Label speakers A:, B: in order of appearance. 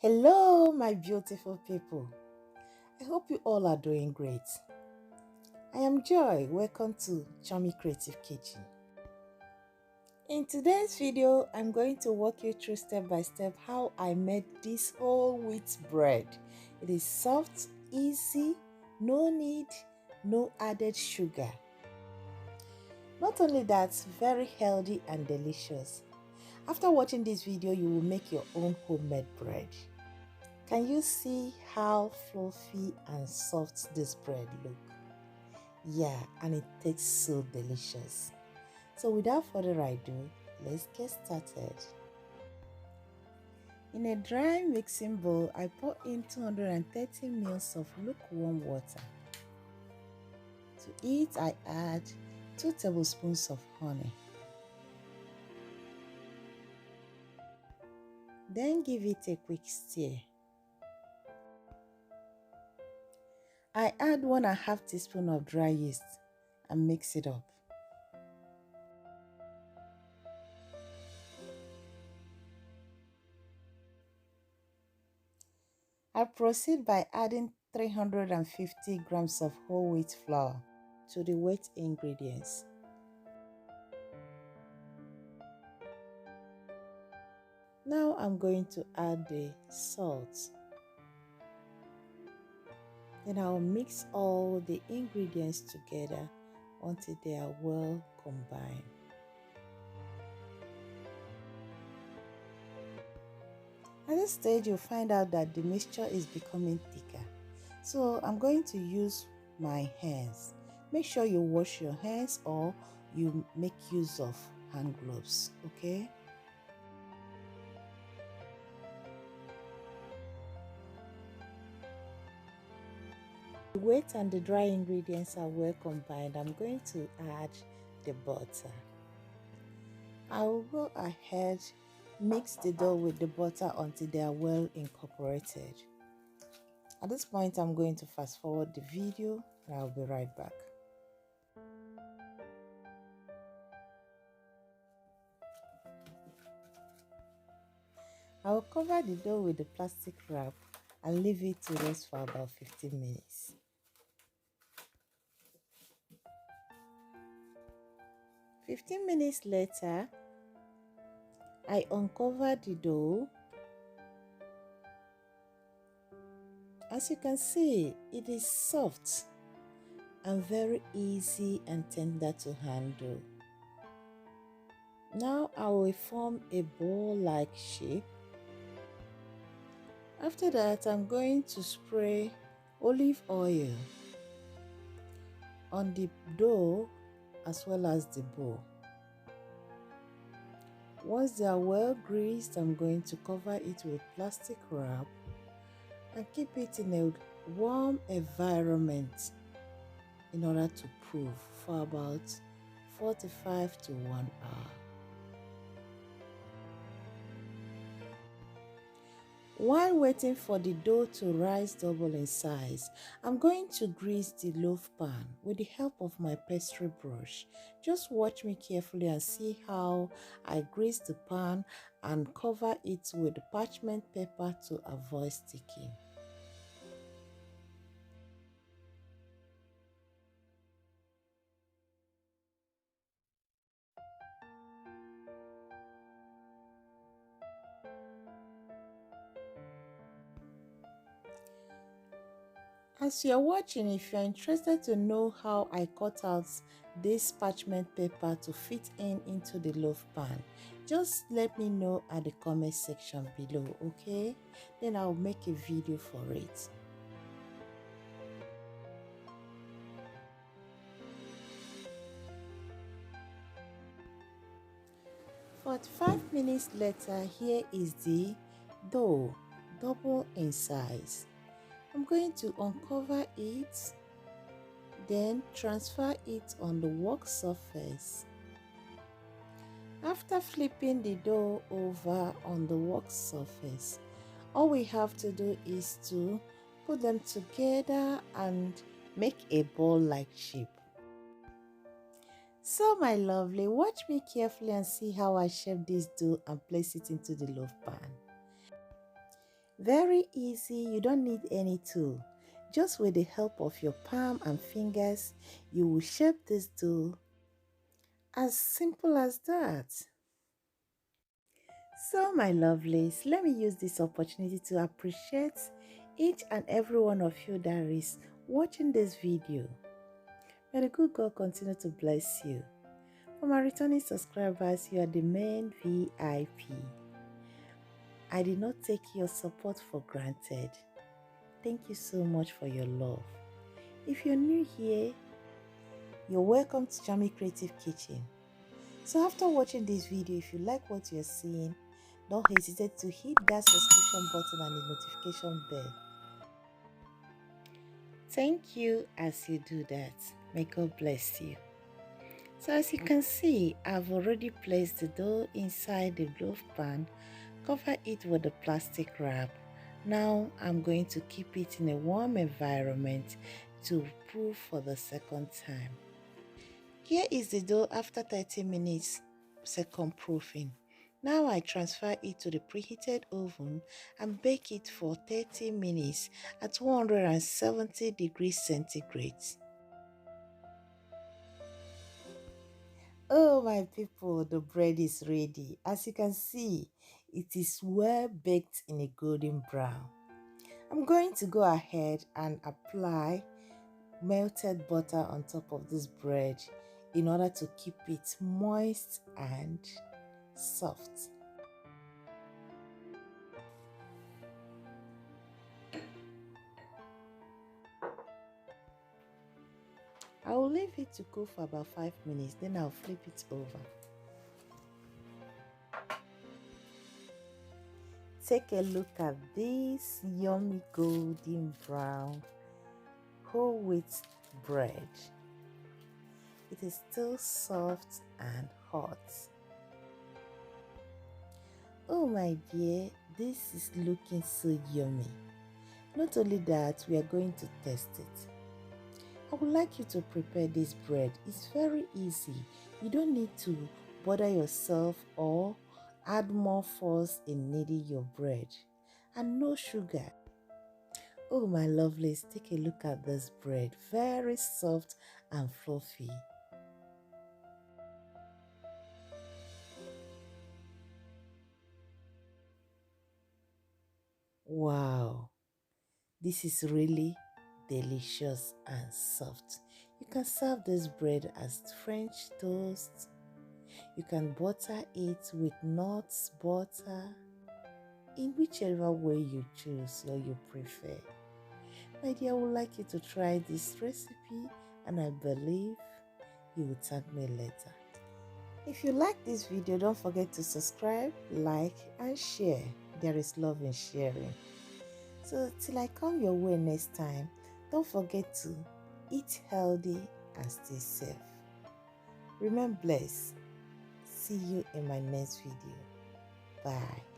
A: Hello, my beautiful people. I hope you all are doing great. I am Joy. Welcome to Chiommy Creative Kitchen. In today's video, I'm going to walk you through step by step how I made this whole wheat bread. It is soft, easy, no knead, no added sugar. Not only that, very healthy and delicious. After watching this video, you will make your own homemade bread. Can you see how fluffy and soft this bread look? Yeah, and it tastes so delicious. So without further ado, let's get started. In a dry mixing bowl, I pour in 230 ml of lukewarm water. To it, I add 2 tablespoons of honey. Then give it a quick stir. I add 1.5 teaspoons of dry yeast and mix it up. I proceed by adding 350 grams of whole wheat flour to the wet ingredients. Now I'm going to add the salt. Then I'll mix all the ingredients together until they are well combined. At this stage, you'll find out that the mixture is becoming thicker. So I'm going to use my hands. Make sure you wash your hands or you make use of hand gloves, okay? The wet and the dry ingredients are well combined. I'm going to add the butter. I will go ahead, mix the dough with the butter until they are well incorporated. At this point, I'm going to fast forward the video and I'll be right back. I will cover the dough with the plastic wrap and leave it to rest for about 15 minutes. "15 minutes later, I uncover the dough. As you can see, it is soft and very easy and tender to handle. Now I will form a ball-like shape. After that, I'm going to spray olive oil on the dough as well as the bowl. Once they are well greased, I'm going to cover it with plastic wrap and keep it in a warm environment in order to proof for about 45 to 1 hour. While waiting for the dough to rise double in size, I'm going to grease the loaf pan with the help of my pastry brush. Just watch me carefully and see how I grease the pan and cover it with parchment paper to avoid sticking. As you're watching, if you're interested to know how I cut out this parchment paper to fit into the loaf pan, just let me know at the comment section below, okay? Then I'll make a video for it. But 5 minutes later, here is the dough, double in size. I'm going to uncover it, then transfer it on the work surface. After flipping the dough over on the work surface, all we have to do is to put them together and make a ball-like shape. So my lovely, watch me carefully and see how I shape this dough and place it into the loaf pan. Very easy, you don't need any tool. Just with the help of your palm and fingers, you will shape this dough. As simple as that. So my lovelies, let me use this opportunity to appreciate each and every one of you that is watching this video. May the good God continue to bless you. For my returning subscribers, you are the main VIP. I did not take your support for granted. Thank you so much for your love. If you're new here, you're welcome to Chiommy Creative Kitchen. So after watching this video, if you like what you're seeing, don't hesitate to hit that subscription button and the notification bell. Thank you as you do that. May God bless you. So as you can see, I've already placed the dough inside the loaf pan, cover it with a plastic wrap. Now I'm going to keep it in a warm environment to proof for the second time. Here is the dough after 30 minutes second proofing. Now I transfer it to the preheated oven and bake it for 30 minutes at 170 degrees centigrade. Oh my people, the bread is ready. As you can see, it is well baked in a golden brown. I'm going to go ahead and apply melted butter on top of this bread in order to keep it moist and soft. I will leave it to cook for about 5 minutes, then I'll flip it over. Take a look at this yummy golden brown whole wheat bread. It is still soft and hot. Oh my dear, this is looking so yummy. Not only that, we are going to test it. I would like you to prepare this bread. It's very easy. You don't need to bother yourself or add more force in kneading your bread. And no sugar. Oh my lovelies, take a look at this bread. Very soft and fluffy. Wow, this is really delicious and soft. You can serve this bread as French toast. You can butter it with nuts, butter, in whichever way you choose or you prefer. My dear, I would like you to try this recipe and I believe you will thank me later. If you like this video, don't forget to subscribe, like and share. There is love in sharing. So till I come your way next time, don't forget to eat healthy and stay safe. Remain blessed. See you in my next video. Bye.